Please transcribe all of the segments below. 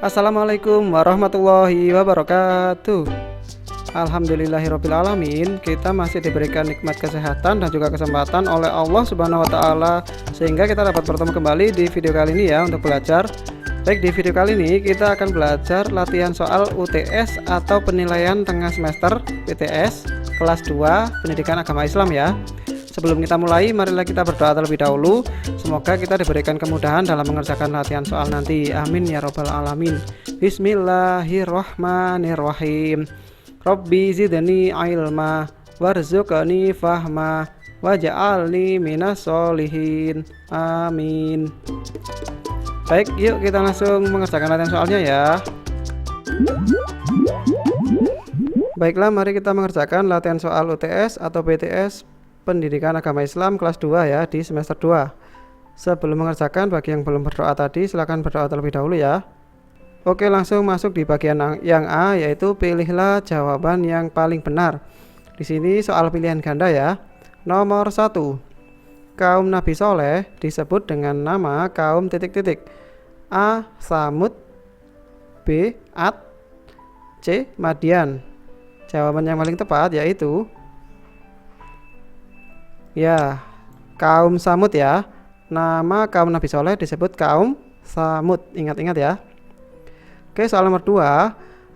Assalamualaikum warahmatullahi wabarakatuh. Alhamdulillahirabbil alamin, kita masih diberikan nikmat kesehatan dan juga kesempatan oleh Allah Subhanahu wa taala sehingga kita dapat bertemu kembali di video kali ini ya untuk belajar. Baik, di video kali ini kita akan belajar latihan soal UTS atau penilaian tengah semester PTS kelas 2 Pendidikan Agama Islam ya. Sebelum kita mulai, marilah kita berdoa terlebih dahulu. Semoga kita diberikan kemudahan dalam mengerjakan latihan soal nanti. Amin ya robbal alamin. Bismillahirrahmanirrahim. Rabbi zidni ilma warzuqni fahma waj'alni minas sholihin. Amin. Baik, yuk kita langsung mengerjakan latihan soalnya ya. Baiklah, mari kita mengerjakan latihan soal UTS atau PTS Pendidikan Agama Islam kelas 2 ya di semester 2. Sebelum mengerjakan, bagi yang belum berdoa tadi silahkan berdoa terlebih dahulu ya. Oke, langsung masuk di bagian yang A, yaitu pilihlah jawaban yang paling benar. Di sini soal pilihan ganda ya. Nomor 1. Kaum Nabi Soleh disebut dengan nama kaum titik-titik. A. Samud, B. Ad, C. Madian. Jawaban yang paling tepat yaitu ya, kaum Samud ya. Nama kaum Nabi Soleh disebut kaum Samud. Ingat-ingat ya. Oke, soal nomor 2.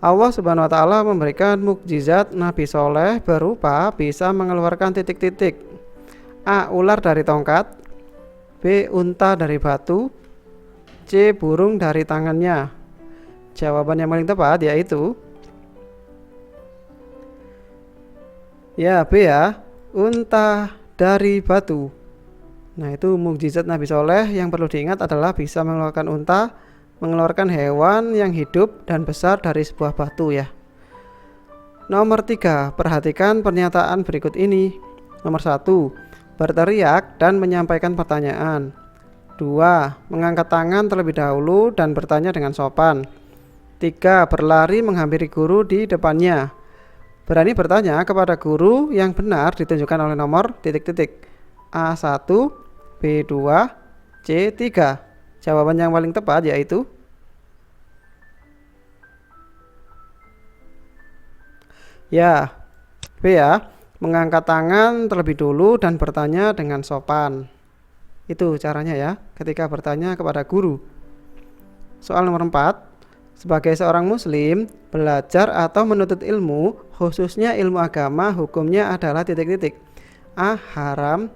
Allah Subhanahu wa taala memberikan mukjizat Nabi Soleh berupa bisa mengeluarkan titik-titik. A. Ular dari tongkat, B. Unta dari batu, C. Burung dari tangannya. Jawaban yang paling tepat yaitu ya, B ya, unta dari batu. Nah, itu mukjizat Nabi Soleh yang perlu diingat adalah bisa mengeluarkan unta, mengeluarkan hewan yang hidup dan besar dari sebuah batu ya. Nomor 3, perhatikan pernyataan berikut ini. Nomor 1, berteriak dan menyampaikan pertanyaan. 2, mengangkat tangan terlebih dahulu dan bertanya dengan sopan. 3, berlari menghampiri guru di depannya. Berani bertanya kepada guru yang benar ditunjukkan oleh nomor titik-titik. A1, B2, C3. Jawaban yang paling tepat yaitu ya, B ya, mengangkat tangan terlebih dulu dan bertanya dengan sopan. Itu caranya ya, ketika bertanya kepada guru. Soal nomor 4. Sebagai seorang muslim, belajar atau menuntut ilmu, khususnya ilmu agama, hukumnya adalah titik-titik. A. Haram,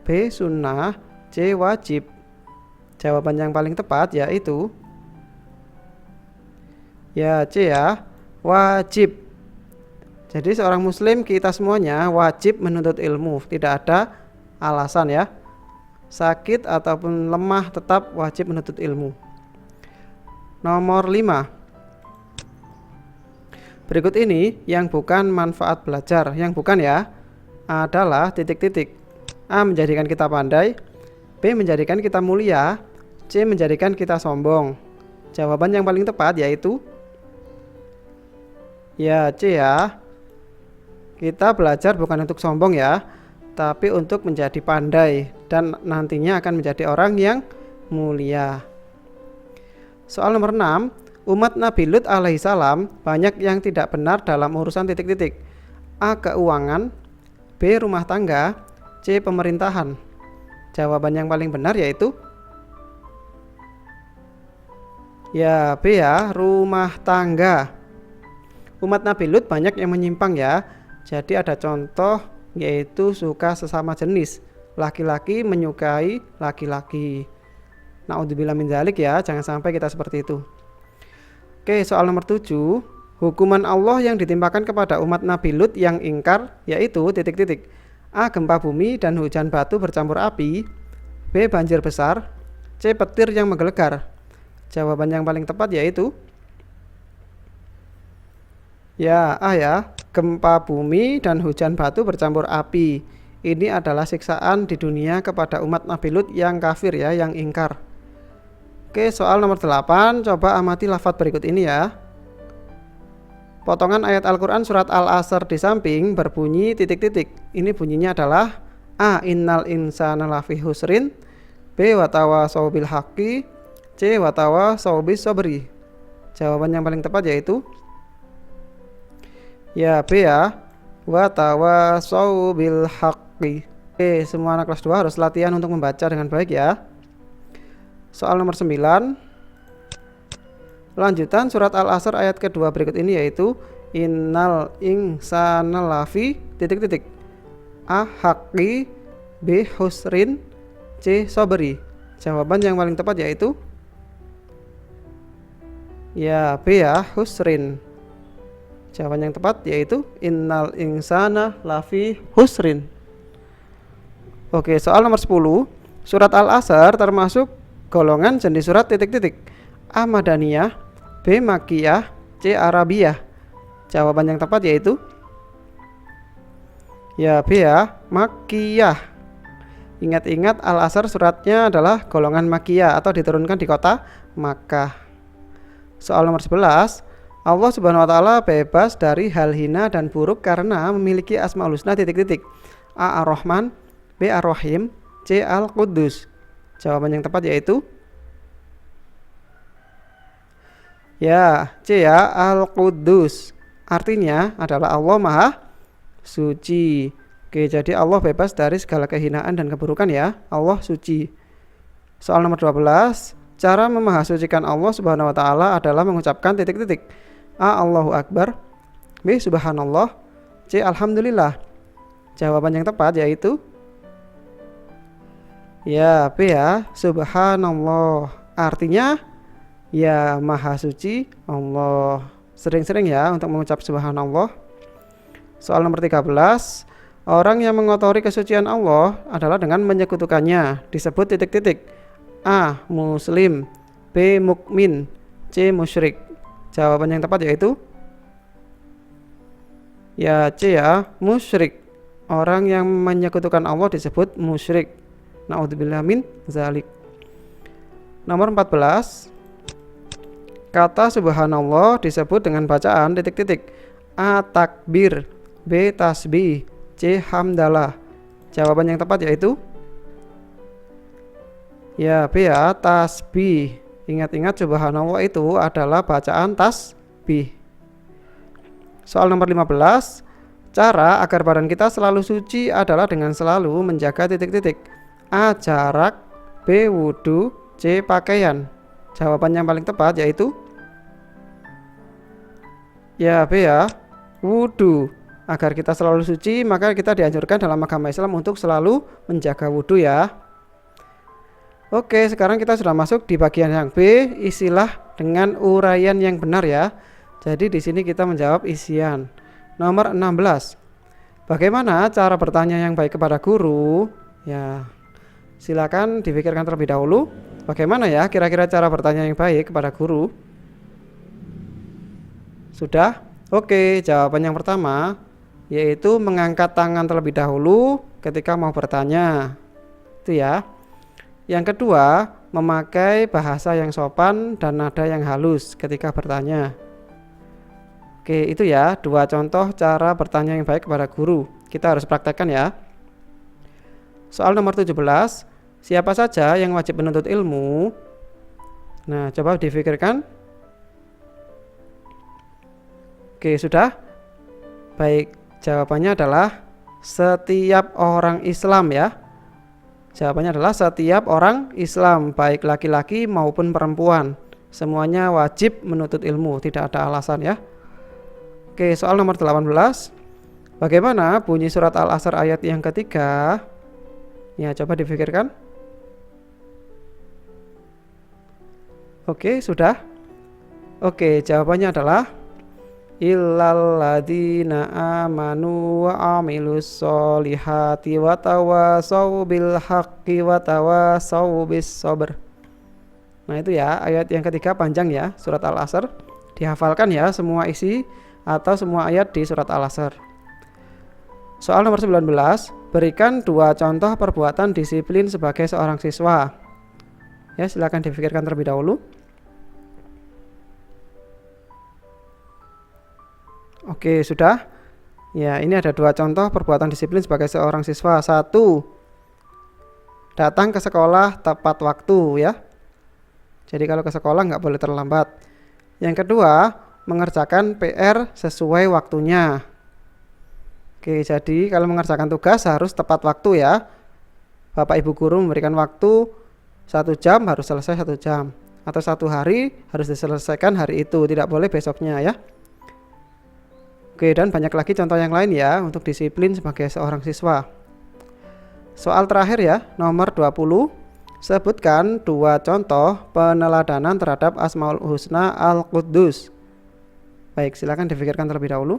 B. Sunnah, C. Wajib. Jawaban yang paling tepat yaitu ya, C ya, wajib. Jadi seorang muslim, kita semuanya wajib menuntut ilmu. Tidak ada alasan ya. Sakit ataupun lemah tetap wajib menuntut ilmu. Nomor 5. Berikut ini yang bukan manfaat belajar. Yang bukan ya adalah titik-titik. A. Menjadikan kita pandai, B. Menjadikan kita mulia, C. Menjadikan kita sombong. Jawaban yang paling tepat yaitu ya, C ya. Kita belajar bukan untuk sombong ya, tapi untuk menjadi pandai dan nantinya akan menjadi orang yang mulia. Soal nomor 6, umat Nabi Lut alaihissalam banyak yang tidak benar dalam urusan titik-titik. A. Keuangan, B. Rumah tangga, C. Pemerintahan. Jawaban yang paling benar yaitu ya, B ya, rumah tangga. Umat Nabi Lut banyak yang menyimpang ya. Jadi ada contoh yaitu suka sesama jenis. Laki-laki menyukai laki-laki. Naudzubillah min dzalik ya, jangan sampai kita seperti itu. Oke, soal nomor 7. Hukuman Allah yang ditimpakan kepada umat Nabi Lut yang ingkar yaitu titik-titik. A. Gempa bumi dan hujan batu bercampur api, B. Banjir besar, C. Petir yang menggelegar. Jawaban yang paling tepat yaitu ya, A ya, gempa bumi dan hujan batu bercampur api. Ini adalah siksaan di dunia kepada umat Nabi Lut yang kafir ya, yang ingkar. Oke, soal nomor 8, coba amati lafaz berikut ini ya. Potongan ayat Al-Quran surat Al-Asr di samping berbunyi titik-titik. Ini bunyinya adalah A. Innal insana lafi husrin, B. Watawasau bil haqqi, C. Watawasau bis sabri. Jawaban yang paling tepat yaitu ya B ya, watawasau bil haqqi. Oke, semua anak kelas 2 harus latihan untuk membaca dengan baik ya. Soal nomor 9. Lanjutan surat Al-Asr ayat kedua berikut ini yaitu innal insana lafi titik-titik. A. Haqqi, B. husrin, C. sabri. Jawaban yang paling tepat yaitu ya B ya, husrin. Jawaban yang tepat yaitu innal insana lafi husrin. Oke, soal nomor 10. Surat Al-Asr termasuk golongan jenis surat titik-titik. A. Madaniyah, B. Makkiyah, C. Arabiyah. Jawaban yang tepat yaitu ya B ya, Makkiyah. Ingat-ingat Al-Asr suratnya adalah golongan Makkiyah atau diturunkan di kota Makkah. Soal nomor 11. Allah Subhanahu wa taala bebas dari hal hina dan buruk karena memiliki Asmaul Husna titik-titik. A. Ar-Rahman, B. Ar-Rahim, C. Al-Quddus. Jawaban yang tepat yaitu ya C ya, Al-Quddus. Artinya adalah Allah Maha Suci. Oke, jadi Allah bebas dari segala kehinaan dan keburukan ya. Allah suci. Soal nomor 12. Cara memahasucikan Allah Subhanahu wa taala adalah mengucapkan titik-titik. A. Allahu Akbar, B. Subhanallah, C. Alhamdulillah. Jawaban yang tepat yaitu ya B ya, Subhanallah. Artinya ya Maha Suci Allah. Sering-sering ya untuk mengucap Subhanallah. Soal nomor 13. Orang yang mengotori kesucian Allah adalah dengan menyekutukannya. Disebut titik-titik. A. Muslim, B. Mukmin, C. Musyrik. Jawaban yang tepat yaitu ya C ya, musyrik. Orang yang menyekutukan Allah disebut musyrik. Na'udzubillah min zalik. Nomor 14. Kata subhanallah disebut dengan bacaan titik-titik. A. Takbir, B. Tasbih, C. Hamdalah. Jawaban yang tepat yaitu ya B ya, tasbih. Ingat-ingat subhanallah itu adalah bacaan tasbih. Soal nomor 15. Cara agar badan kita selalu suci adalah dengan selalu menjaga titik-titik. A. Jarak, B. Wudu, C. Pakaian. Jawaban yang paling tepat yaitu ya B ya, wudu. Agar kita selalu suci, maka kita dianjurkan dalam agama Islam untuk selalu menjaga wudu ya. Oke, sekarang kita sudah masuk di bagian yang B, isilah dengan uraian yang benar ya. Jadi di sini kita menjawab isian. Nomor 16. Bagaimana cara bertanya yang baik kepada guru? Ya, silakan dipikirkan terlebih dahulu. Bagaimana ya kira-kira cara bertanya yang baik kepada guru? Sudah? Oke, jawaban yang pertama yaitu mengangkat tangan terlebih dahulu ketika mau bertanya. Itu ya. Yang kedua, memakai bahasa yang sopan dan nada yang halus ketika bertanya. Oke, itu ya, dua contoh cara bertanya yang baik kepada guru. Kita harus praktekkan ya. Soal nomor 17, siapa saja yang wajib menuntut ilmu? Nah, coba difikirkan. Oke, sudah? Baik, jawabannya adalah setiap orang Islam ya. Jawabannya adalah setiap orang Islam, baik laki-laki maupun perempuan. Semuanya wajib menuntut ilmu, tidak ada alasan ya. Oke, soal nomor 18. Bagaimana bunyi surat Al-Asr ayat yang ketiga? Ya, coba difikirkan. Oke, sudah? Oke, jawabannya adalah illal ladzina amanu wa amilus solihati wa tawasau bil haqqi wa tawasau bis sabr. Nah, itu ya, ayat yang ketiga panjang ya, surat Al-Asr. Dihafalkan ya semua isi atau semua ayat di surat Al-Asr. Soal nomor 19, berikan dua contoh perbuatan disiplin sebagai seorang siswa. Ya, silakan difikirkan terlebih dahulu. Oke, sudah? Ya, ini ada dua contoh perbuatan disiplin sebagai seorang siswa. Satu, datang ke sekolah tepat waktu ya. Jadi kalau ke sekolah nggak boleh terlambat. Yang kedua, mengerjakan PR sesuai waktunya. Oke, jadi kalau mengerjakan tugas harus tepat waktu ya. Bapak Ibu guru memberikan waktu 1 jam, harus selesai 1 jam. Atau 1 hari harus diselesaikan hari itu, tidak boleh besoknya ya. Oke, dan banyak lagi contoh yang lain ya untuk disiplin sebagai seorang siswa. Soal terakhir ya, nomor 20. Sebutkan 2 contoh peneladanan terhadap Asmaul Husna Al-Quddus. Baik, silakan difikirkan terlebih dahulu.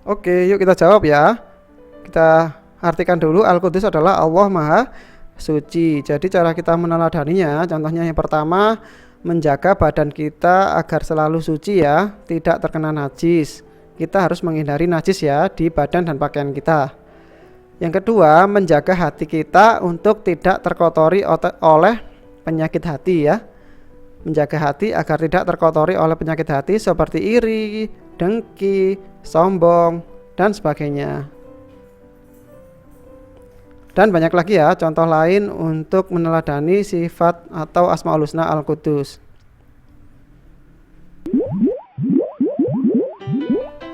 Oke, yuk kita jawab ya. Kita artikan dulu, Al-Quddus adalah Allah Maha Suci. Jadi cara kita meneladaninya, contohnya yang pertama, menjaga badan kita agar selalu suci ya, tidak terkena najis. Kita harus menghindari najis ya di badan dan pakaian kita. Yang kedua, menjaga hati kita untuk tidak terkotori oleh penyakit hati ya. Menjaga hati agar tidak terkotori oleh penyakit hati seperti iri, dengki, sombong, dan sebagainya. Dan banyak lagi ya contoh lain untuk meneladani sifat atau Asmaul Husna Al-Quddus.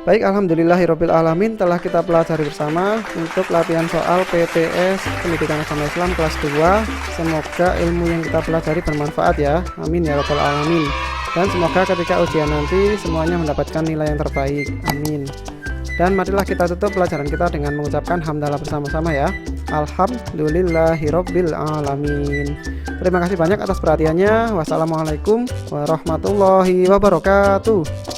Baik, alhamdulillahirabbil alamin, telah kita pelajari bersama untuk latihan soal PTS Pendidikan Agama Islam kelas 2. Semoga ilmu yang kita pelajari bermanfaat ya. Amin ya rabbal alamin. Dan semoga ketika ujian nanti semuanya mendapatkan nilai yang terbaik. Amin. Dan marilah kita tutup pelajaran kita dengan mengucapkan hamdalah bersama-sama ya. Alhamdulillahirabbil alamin. Terima kasih banyak atas perhatiannya. Wassalamualaikum warahmatullahi wabarakatuh.